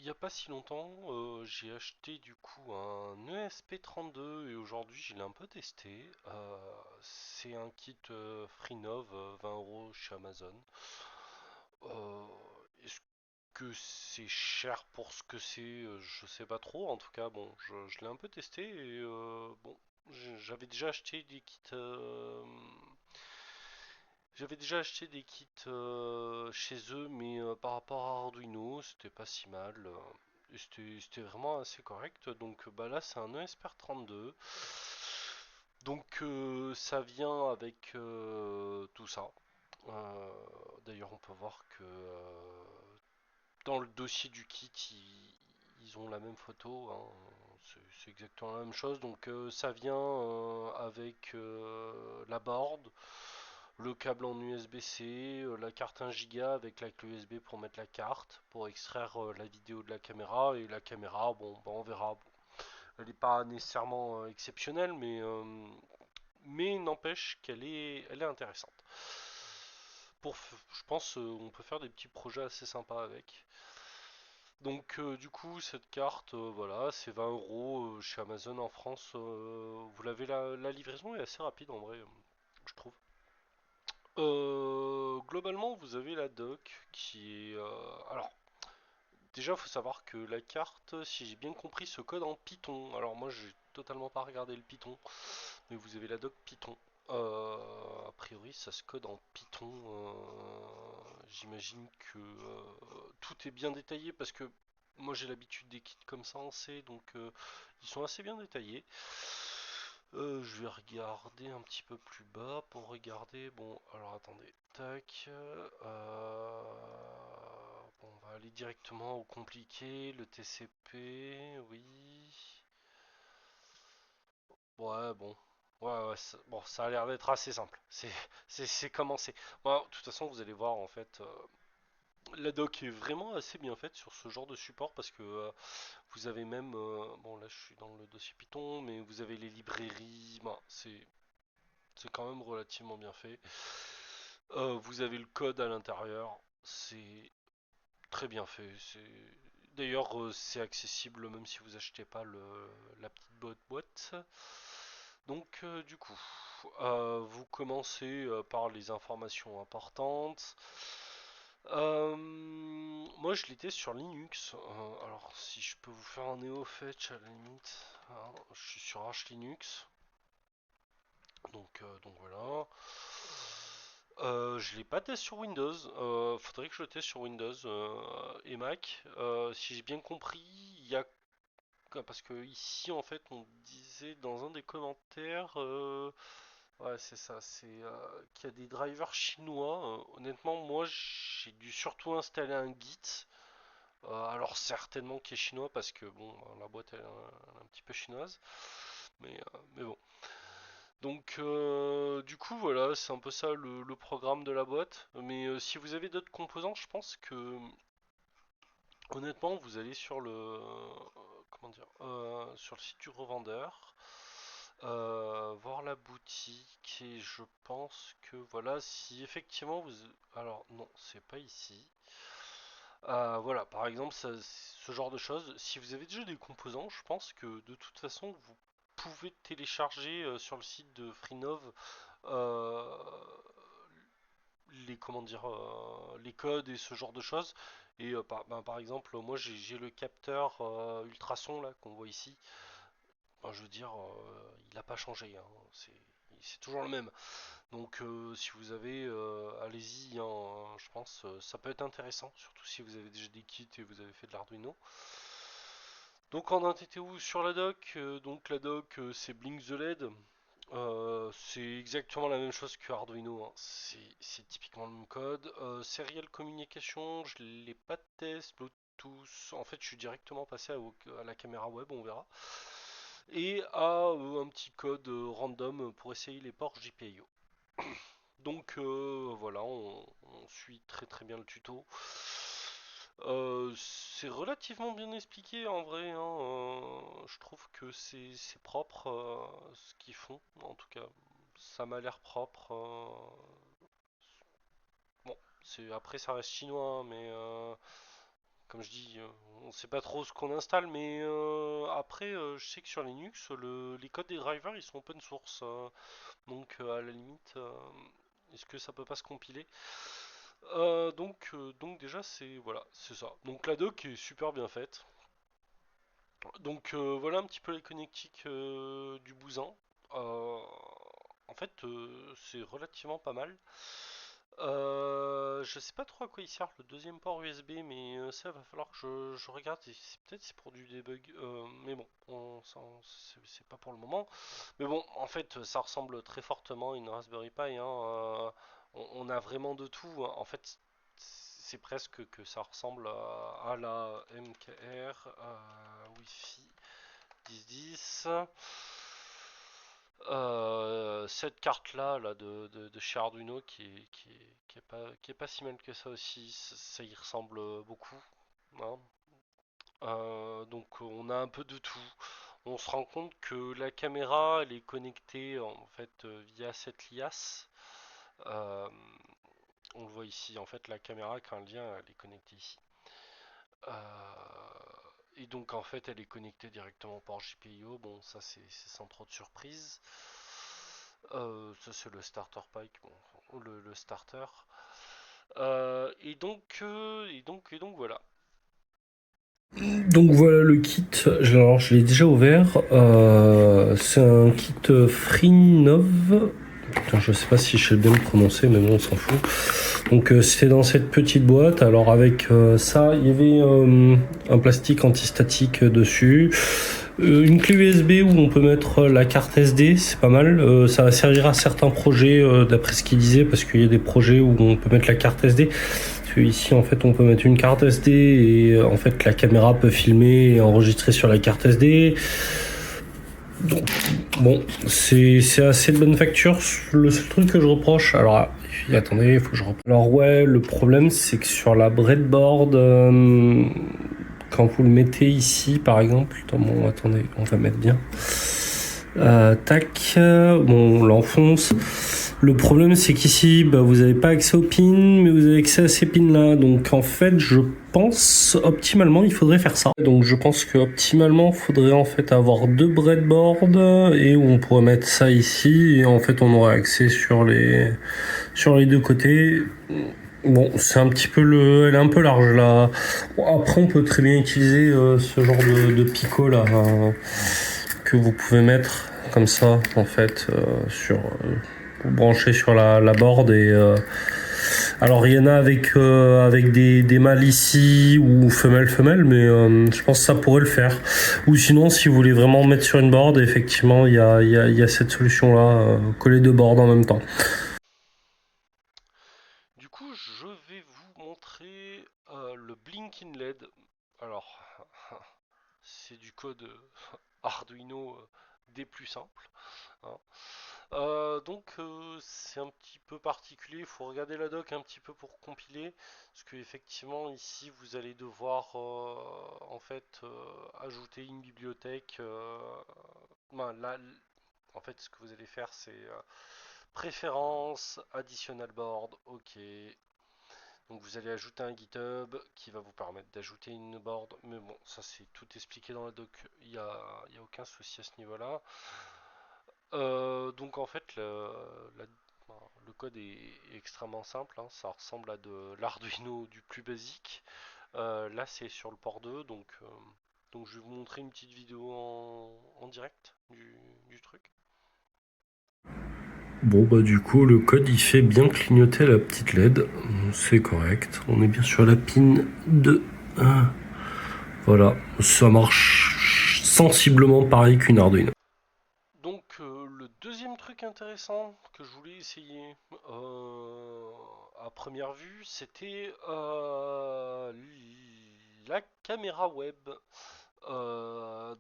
il n'y a pas si longtemps, j'ai acheté du coup un ESP32 et aujourd'hui je l'ai un peu testé. C'est un kit Freenov, 20 € chez Amazon. Euh, Est-ce que c'est cher pour ce que c'est? Je sais pas trop. En tout cas, bon, je l'ai un peu testé et bon, j'avais déjà acheté des kits. J'avais déjà acheté des kits chez eux, mais par rapport à Arduino, c'était pas si mal. Et c'était vraiment assez correct. Donc bah là, c'est un ESPR32. Donc ça vient avec tout ça. Euh, D'ailleurs, on peut voir que dans le dossier du kit, ils ont la même photo, hein. C'est exactement la même chose. Donc ça vient avec la board, le câble en USB-C, la carte 1 Go avec la clé USB pour mettre la carte, pour extraire la vidéo de la caméra. Et la caméra, bon, bah, on verra. Elle n'est pas nécessairement exceptionnelle, mais n'empêche elle est intéressante. Je pense on peut faire des petits projets assez sympas avec. Donc du coup cette carte, voilà, c'est 20 € chez Amazon en France. Vous l'avez la livraison est assez rapide en vrai, je trouve. Globalement, vous avez la doc qui est. Alors, déjà, il faut savoir que la carte, si j'ai bien compris, se code en Python. Alors, moi, j'ai totalement pas regardé le Python, mais vous avez la doc Python. A priori, ça se code en Python. J'imagine que tout est bien détaillé parce que moi, j'ai l'habitude des kits comme ça en C, donc ils sont assez bien détaillés. Je vais regarder un petit peu plus bas pour regarder. Bon, alors attendez. Tac. Bon, on va aller directement au compliqué. Le TCP, oui. Ouais, bon. Ouais, ouais, bon, ça a l'air d'être assez simple. C'est commencé. Bon, de toute façon, vous allez voir en fait. La doc est vraiment assez bien faite sur ce genre de support parce que vous avez même. Bon, là, je suis dans le dossier Python, mais vous avez les librairies. Bon, c'est quand même relativement bien fait. Vous avez le code à l'intérieur, c'est très bien fait. D'ailleurs, c'est accessible même si vous achetez pas la petite boîte. Donc, du coup, vous commencez par les informations importantes. Moi, je l'étais sur Linux. Alors, si je peux vous faire un néophyte à la limite, hein, je suis sur Arch Linux. Donc voilà. Je l'ai pas testé sur Windows. Faudrait que je le teste sur Windows et Mac. Si j'ai bien compris, il y a parce que ici en fait on disait dans un des commentaires, ouais c'est ça, c'est qu'il y a des drivers chinois. Honnêtement, moi j'ai dû surtout installer un Git. Alors certainement qui est chinois parce que bon la boîte elle est un petit peu chinoise, mais bon. Donc du coup voilà, c'est un peu ça le programme de la boîte. Mais si vous avez d'autres composants, je pense que honnêtement vous allez sur comment dire sur le site du revendeur, voir la boutique et je pense que voilà si effectivement vous alors non c'est pas ici. Voilà par exemple ce genre de choses. Si vous avez déjà des composants, je pense que de toute façon vous pouvez télécharger sur le site de Freenov euh, les comment dire les codes et ce genre de choses. Et par exemple, moi j'ai le capteur ultrason là qu'on voit ici. Ben, je veux dire, il n'a pas changé, hein. C'est toujours le même. Donc si vous avez, allez-y, hein, je pense, ça peut être intéressant, surtout si vous avez déjà des kits et vous avez fait de l'Arduino. Donc en un TTU sur la doc, donc la doc c'est Blink the LED. C'est exactement la même chose que Arduino, hein. C'est typiquement le même code. Serial Communication, je l'ai pas de test. Bluetooth, en fait, je suis directement passé à la caméra web, on verra. Et à un petit code random pour essayer les ports GPIO. Donc voilà, on suit très très bien le tuto. C'est relativement bien expliqué en vrai, hein. Je trouve que c'est propre ce qu'ils font. En tout cas, ça m'a l'air propre. Bon, après ça reste chinois, hein, mais comme je dis, on sait pas trop ce qu'on installe, mais après, je sais que sur Linux, les codes des drivers ils sont open source, donc à la limite, est-ce que ça peut pas se compiler? Donc déjà c'est voilà, c'est ça. Donc la doc est super bien faite. Donc voilà un petit peu les connectiques du bousin. Euh, En fait, c'est relativement pas mal. Je sais pas trop à quoi il sert le deuxième port USB, mais ça va falloir que je regarde. Peut-être c'est pour du debug, mais bon, c'est pas pour le moment. Mais bon, en fait, ça ressemble très fortement à une Raspberry Pi, hein. On a vraiment de tout, hein. En fait, c'est presque que ça ressemble à la MKR Wi-Fi 1010. Cette carte là, de chez Arduino qui est pas si mal que ça aussi, ça y ressemble beaucoup, hein. Donc on a un peu de tout. On se rend compte que la caméra elle est connectée en fait via cette liasse. Euh, on le voit ici, en fait la caméra quand elle vient elle est connectée ici. Et donc en fait elle est connectée directement par GPIO. Bon ça c'est sans trop de surprise. Ça c'est le starter pack, bon, le starter. Et donc voilà. Donc voilà le kit. Alors je l'ai déjà ouvert. C'est un kit Freenov. Putain, je sais pas si je sais bien le prononcer, mais bon, on s'en fout. Donc c'était dans cette petite boîte. Alors avec ça, il y avait un plastique antistatique dessus. Une clé USB où on peut mettre la carte SD, c'est pas mal. Ça va servir à certains projets, d'après ce qu'il disait, parce qu'il y a des projets où on peut mettre la carte SD. Parce que ici, en fait, on peut mettre une carte SD et en fait, la caméra peut filmer et enregistrer sur la carte SD. Donc, bon, c'est assez de bonne facture. Le seul truc que je reproche, alors attendez, il faut que je reprenne. Alors ouais, le problème c'est que sur la breadboard, quand vous le mettez ici, par exemple, bon, attendez, on va mettre bien. Tac, bon, on l'enfonce. Le problème, c'est qu'ici, bah, vous n'avez pas accès aux pins, mais vous avez accès à ces pins-là. Donc, en fait, je pense, optimalement, il faudrait faire ça. Donc, je pense que optimalement, il faudrait en fait avoir deux breadboards et où on pourrait mettre ça ici. Et en fait, on aurait accès sur les deux côtés. Bon, c'est un petit peu elle est un peu large là. Bon, après, on peut très bien utiliser ce genre de picot là que vous pouvez mettre comme ça en fait branché sur la board et alors il y en a avec des mâles ici ou femelle mais je pense que ça pourrait le faire ou sinon si vous voulez vraiment mettre sur une board effectivement il y a cette solution là coller deux boards en même temps. Du coup, je vais vous montrer le Blinking LED. Alors, c'est du code Arduino des plus simples, hein. Donc c'est un petit peu particulier, il faut regarder la doc un petit peu pour compiler, parce que effectivement ici vous allez devoir en fait ajouter une bibliothèque. Ben, là, en fait ce que vous allez faire c'est préférences, additional board, ok. Donc vous allez ajouter un GitHub qui va vous permettre d'ajouter une board, mais bon ça c'est tout expliqué dans la doc, il y a aucun souci à ce niveau-là. Donc en fait le code est extrêmement simple, hein. Ça ressemble à de l'Arduino du plus basique. Là c'est sur le port 2, donc je vais vous montrer une petite vidéo en direct du truc. Bon bah du coup le code il fait bien clignoter la petite LED, c'est correct, on est bien sur la pin de 1. Voilà, ça marche sensiblement pareil qu'une Arduino. Donc le deuxième truc intéressant que je voulais essayer à première vue, c'était la caméra web.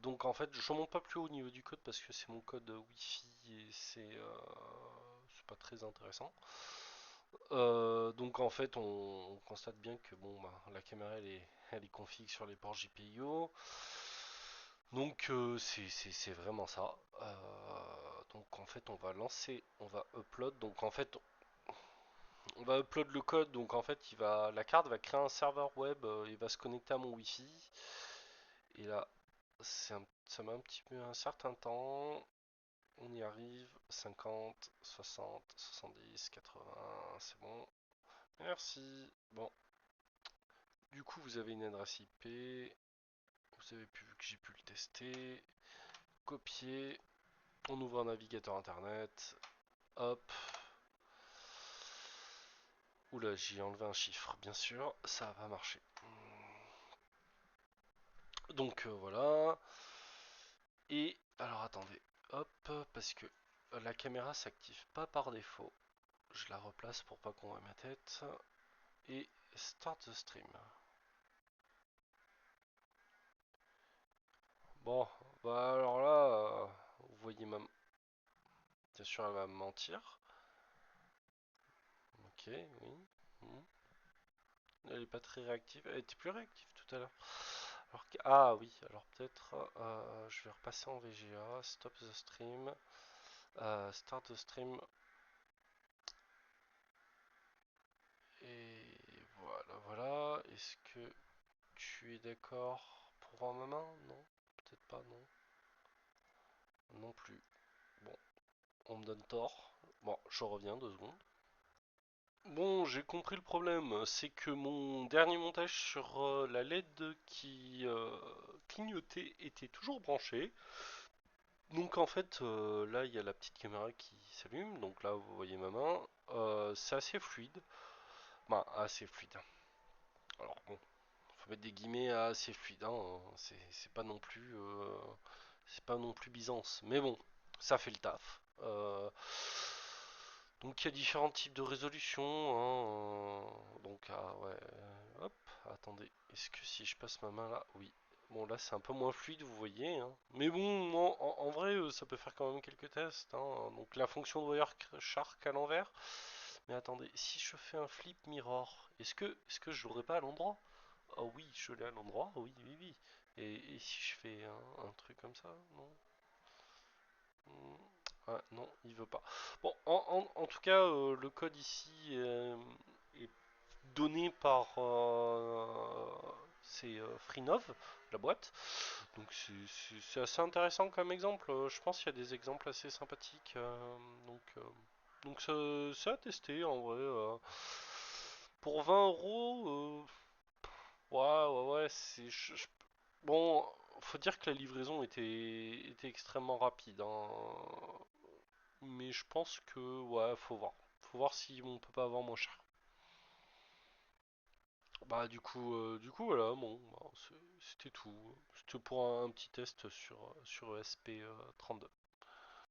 Donc en fait, je monte pas plus haut au niveau du code parce que c'est mon code Wi-Fi et c'est pas très intéressant. Donc en fait, on constate bien que bon, bah, la caméra elle est config sur les ports GPIO. Donc c'est vraiment ça. Donc en fait, on va lancer, on va upload. Donc en fait, On va upload le code, donc en fait, la carte va créer un serveur web, il va se connecter à mon Wi-Fi. Et là, ça met un petit peu un certain temps. On y arrive. 50, 60, 70, 80, c'est bon. Merci. Bon, du coup, vous avez une adresse IP. Vous avez vu que j'ai pu le tester. Copier. On ouvre un navigateur internet. Hop. Oula, j'ai enlevé un chiffre, bien sûr, ça va pas marcher. Donc voilà. Et alors attendez, hop, parce que la caméra s'active pas par défaut. Je la replace pour pas qu'on voit ma tête. Et start the stream. Bon, bah alors là, vous voyez ma... Bien sûr, elle va me mentir. Ok, oui. Hmm. Elle est pas très réactive. Elle était plus réactive tout à l'heure. Ah oui, alors peut-être je vais repasser en VGA. Stop the stream. Start the stream. Et voilà, voilà. Est-ce que tu es d'accord pour voir ma main? Non, peut-être pas, non. Non plus. Bon, on me donne tort. Bon, je reviens 2 secondes. Bon, j'ai compris le problème. C'est que mon dernier montage sur la LED qui clignotait était toujours branché. Donc en fait, là, il y a la petite caméra qui s'allume. Donc là, vous voyez ma main. C'est assez fluide. Bah, assez fluide. Alors bon, faut mettre des guillemets à assez fluide, hein. C'est pas non plus, c'est pas non plus Byzance, mais bon, ça fait le taf. Donc il y a différents types de résolution, hein, donc ah ouais, hop, attendez, est-ce que si je passe ma main là, oui. Bon là c'est un peu moins fluide, vous voyez, hein. Mais bon, en vrai, ça peut faire quand même quelques tests, hein. Donc la fonction de Wireshark à l'envers. Mais attendez, si je fais un flip mirror, est-ce que je l'aurai pas à l'endroit? Oh oui, je l'ai à l'endroit, oui, oui, oui. Et si je fais un truc comme ça, non? Hmm. Ah, non, il veut pas. Bon, en tout cas, le code ici est donné par c'est Freenov, la boîte. Donc c'est assez intéressant comme exemple. Je pense qu'il y a des exemples assez sympathiques. Donc ça a testé en vrai. Pour 20 euros, ouais, ouais, ouais, bon, faut dire que la livraison était extrêmement rapide, hein. Mais je pense que, ouais, faut voir. Faut voir si on peut pas avoir moins cher. Bah, du coup, voilà, bon, bah, c'était tout. C'était pour un petit test sur ESP32.